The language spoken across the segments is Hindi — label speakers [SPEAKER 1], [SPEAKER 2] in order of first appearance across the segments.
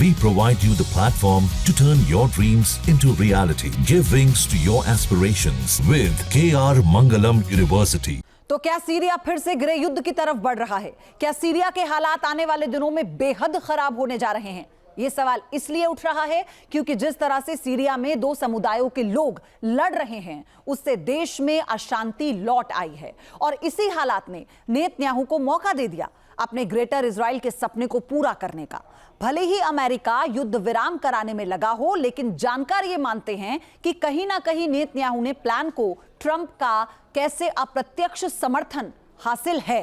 [SPEAKER 1] We provide you the platform to turn your dreams into reality. Give wings to your aspirations with KR Mangalam University.
[SPEAKER 2] तो क्या सीरिया फिर से गृह युद्ध की तरफ बढ़ रहा है? क्या सीरिया के हालात आने वाले दिनों में बेहद खराब होने जा रहे हैं? यह सवाल इसलिए उठ रहा है क्योंकि जिस तरह से सीरिया में दो समुदायों के लोग लड़ रहे हैं, उससे देश में अशांति लौट आई है और इसी हालात ने नेतन्याहू को मौका दे दिया अपने ग्रेटर इजराइल के सपने को पूरा करने का। भले ही अमेरिका युद्ध विराम कराने में लगा हो, लेकिन जानकार ये मानते हैं कि कहीं ना कहीं नेतन्याहू ने प्लान को ट्रंप का कैसे अप्रत्यक्ष समर्थन हासिल है।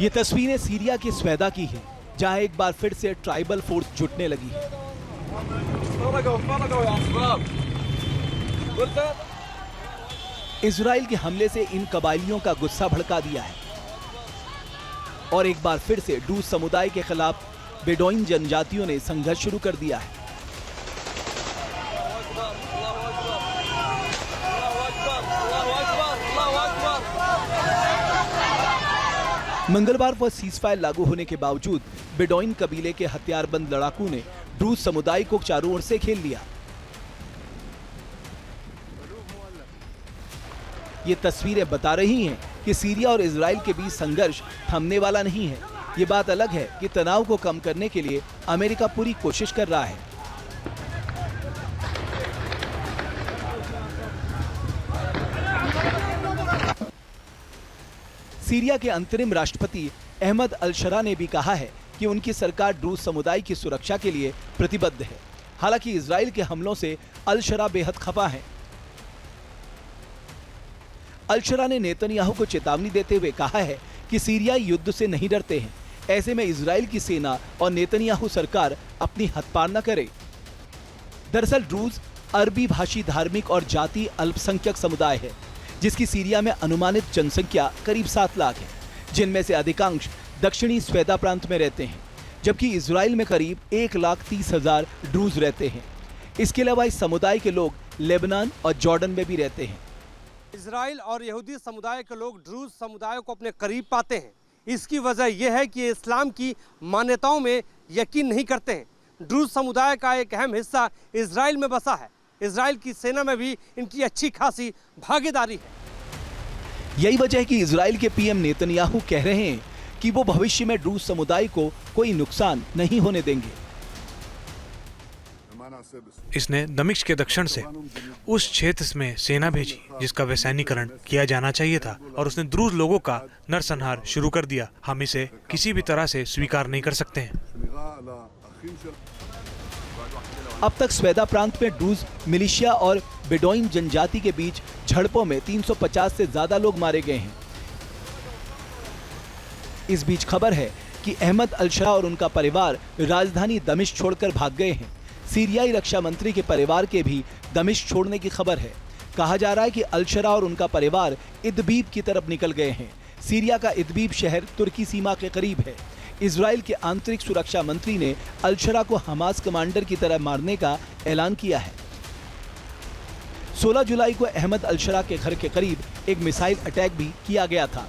[SPEAKER 3] ये तस्वीरें सीरिया के स्वेदा की हैं, जहां एक बार फिर से ट्राइबल फोर्स जुटने लगी है। इजराइल के हमले से इन कबायलियों का गुस्सा भड़का दिया है और एक बार फिर से ड्रूज समुदाय के खिलाफ बेडोइन जनजातियों ने संघर्ष शुरू कर दिया है। मंगलवार को सीजफायर लागू होने के बावजूद बेडोइन कबीले के हथियारबंद लड़ाकू ने ड्रूज समुदाय को चारों ओर से घेर लिया। ये तस्वीरें बता रही हैं कि सीरिया और इजराइल के बीच संघर्ष थमने वाला नहीं है। ये बात अलग है कि तनाव को कम करने के लिए अमेरिका पूरी कोशिश कर रहा है। सीरिया के अंतरिम राष्ट्रपति अहमद अल-शरा ने भी कहा है कि उनकी सरकार ड्रूज समुदाय की सुरक्षा के लिए प्रतिबद्ध है। हालांकि इजराइल के हमलों से अल-शरा बेहद खफा है। अल-शरा ने नेतन्याहू को चेतावनी देते हुए कहा है कि सीरियाई युद्ध से नहीं डरते हैं। ऐसे में इजराइल की सेना और नेतन्याहू सरकार अपनी हद पार न करे। दरअसल ड्रूज अरबी भाषी धार्मिक और जाति अल्पसंख्यक समुदाय है, जिसकी सीरिया में अनुमानित जनसंख्या करीब 7 लाख है, जिनमें से अधिकांश दक्षिणी स्वेदा प्रांत में रहते हैं, जबकि इजराइल में करीब 1,30,000 ड्रूज रहते हैं। इसके अलावा इस समुदाय के लोग लेबनान और जॉर्डन में भी रहते हैं।
[SPEAKER 4] इजराइल और यहूदी समुदाय के लोग ड्रूज समुदाय को अपने करीब पाते हैं। इसकी वजह यह है कि इस्लाम की मान्यताओं में यकीन नहीं करते हैं। ड्रूज समुदाय का एक अहम हिस्सा इजराइल में बसा है। इजराइल की सेना में भी इनकी अच्छी खासी भागीदारी है।
[SPEAKER 3] यही वजह है कि इजराइल के पीएम नेतन्याहू कह रहे हैं कि वो भविष्य में ड्रूज समुदाय को कोई नुकसान नहीं होने देंगे।
[SPEAKER 5] इसने दमिश्क के दक्षिण से उस क्षेत्र में सेना भेजी जिसका वैसानिकरण किया जाना चाहिए था और उसने ड्रूज लोगों का नरसंहार शुरू कर दिया। हम इसे किसी भी तरह से स्वीकार नहीं कर सकते हैं।
[SPEAKER 3] अब तक स्वेदा प्रांत में ड्रूज मिलिशिया और बेडोइन जनजाति के बीच झड़पों में 350 से ज्यादा लोग मारे गए हैं। इस बीच खबर है कि अहमद अल-शरा और उनका परिवार राजधानी दमिश्क छोड़कर भाग गए हैं। सीरियाई रक्षा मंत्री के परिवार के भी दमिश्क छोड़ने की खबर है। कहा जा रहा है कि अल-शरा और उनका परिवार इदबीब की तरफ निकल गए हैं। सीरिया का इदबीब शहर तुर्की सीमा के करीब है। इजराइल के आंतरिक सुरक्षा मंत्री ने अल-शरा को हमास कमांडर की तरह मारने का ऐलान किया है। 16 जुलाई को अहमद अल-शरा के घर के करीब एक मिसाइल अटैक भी किया गया था।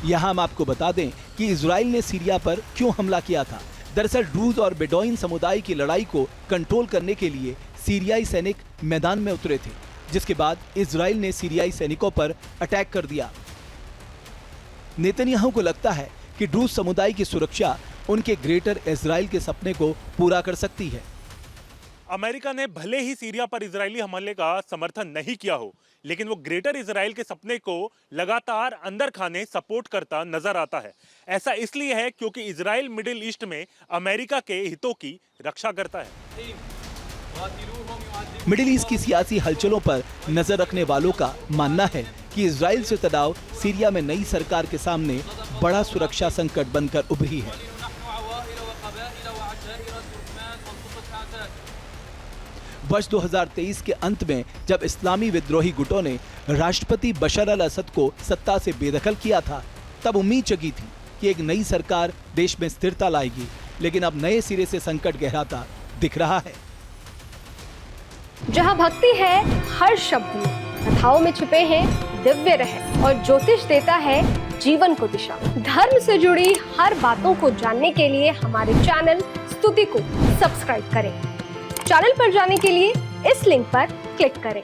[SPEAKER 3] यहां हम आपको बता दें कि इजराइल ने सीरिया पर क्यों हमला किया था। दरअसल ड्रूज और बेडोइन समुदाय की लड़ाई को कंट्रोल करने के लिए सीरियाई सैनिक मैदान में उतरे थे, जिसके बाद इजराइल ने सीरियाई सैनिकों पर अटैक कर दिया। नेतन्याहू को लगता है कि ड्रूज समुदाय की सुरक्षा उनके ग्रेटर इजराइल के सपने को पूरा कर सकती है।
[SPEAKER 6] अमेरिका ने भले ही सीरिया पर इजरायली हमले का समर्थन नहीं किया हो, लेकिन वो ग्रेटर इजराइल के सपने को लगातार अंदर खाने सपोर्ट करता नजर आता है। ऐसा इसलिए है क्योंकि इजराइल मिडिल ईस्ट में अमेरिका के हितों की रक्षा करता है।
[SPEAKER 3] मिडिल ईस्ट की सियासी हलचलों पर नजर रखने वालों का मानना है कि इजराइल से तनाव सीरिया में नई सरकार के सामने बड़ा सुरक्षा संकट बनकर उभरी है। वर्ष 2023 के अंत में जब इस्लामी विद्रोही गुटों ने राष्ट्रपति बशर अल असद को सत्ता से बेदखल किया था, तब उम्मीद जगी थी कि एक नई सरकार देश में स्थिरता लाएगी, लेकिन अब नए सिरे से संकट गहराता दिख रहा है।
[SPEAKER 7] जहां भक्ति है हर शब्द में, कथाओं में छुपे हैं दिव्य रहस्य और ज्योतिष देता है जीवन को दिशा। धर्म से जुड़ी हर बातों को जानने के लिए हमारे चैनल स्तुति को सब्सक्राइब करें। चैनल पर जाने के लिए इस लिंक पर क्लिक करें।